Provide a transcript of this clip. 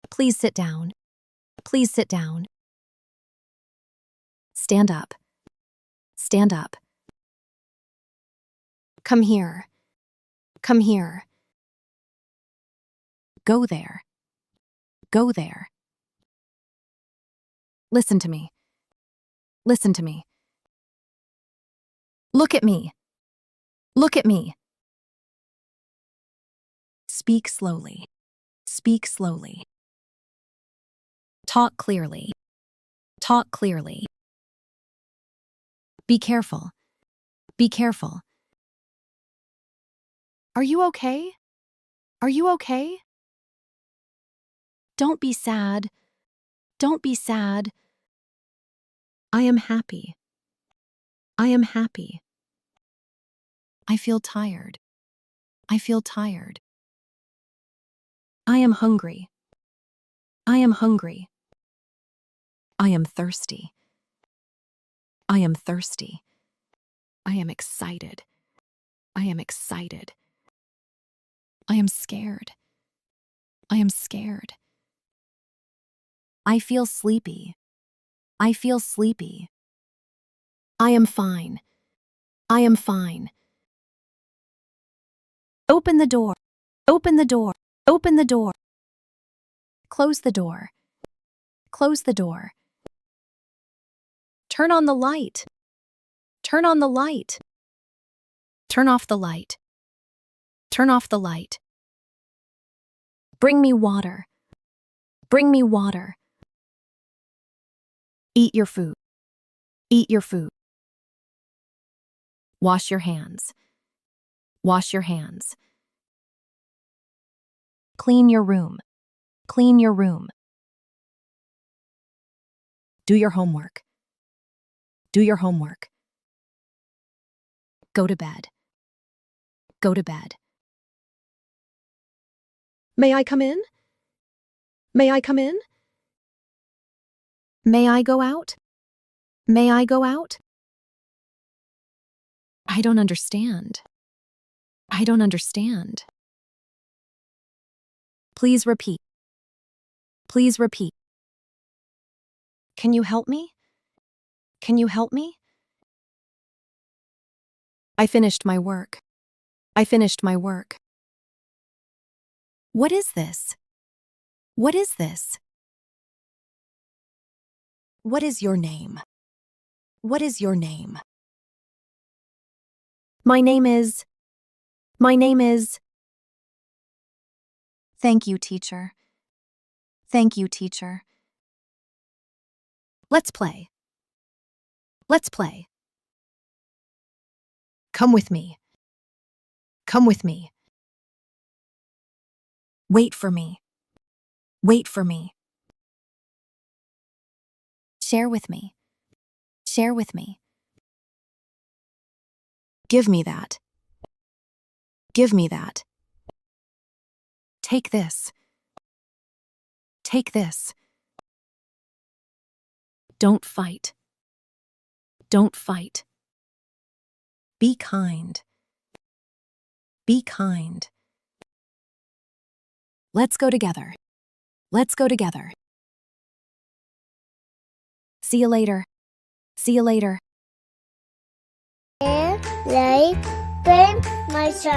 Please sit down. Please sit down. Stand up. Stand up. Come here. Come here. Go there. Go there. Listen to me. Listen to me. Look at me. Look at me. Speak slowly. Speak slowly. Talk clearly. Talk clearly. Be careful. Be careful. Are you okay? Are you okay? Don't be sad. Don't be sad. I am happy. I am happy. I feel tired. I feel tired. I am hungry. I am hungry. I am thirsty. I am thirsty. I am excited. I am excited. I am scared. I am scared. I feel sleepy. I feel sleepy. I am fine. I am fine. Open the door. Open the door. Open the door. Close the door. Close the door. Turn on the light. Turn on the light. Turn off the light. Turn off the light. Bring me water. Bring me water. Eat your food. Eat your food. Wash your hands. Wash your hands. Clean your room. Clean your room. Do your homework. Do your homework. Go to bed. Go to bed. May I come in? May I come in? May I go out? May I go out? I don't understand. I don't understand. Please repeat. Please repeat. Can you help me? Can you help me? I finished my work. I finished my work. What is this? What is this? What is your name? What is your name? My name is. My name is. Thank you, teacher. Thank you, teacher. Let's play. Let's play. Come with me. Come with me. Wait for me. Wait for me. Share with me. Share with me. Give me that. Give me that. Take this. Take this. Don't fight. Don't fight. Be kind. Be kind. Let's go together. Let's go together. See you later. See you later. Like, my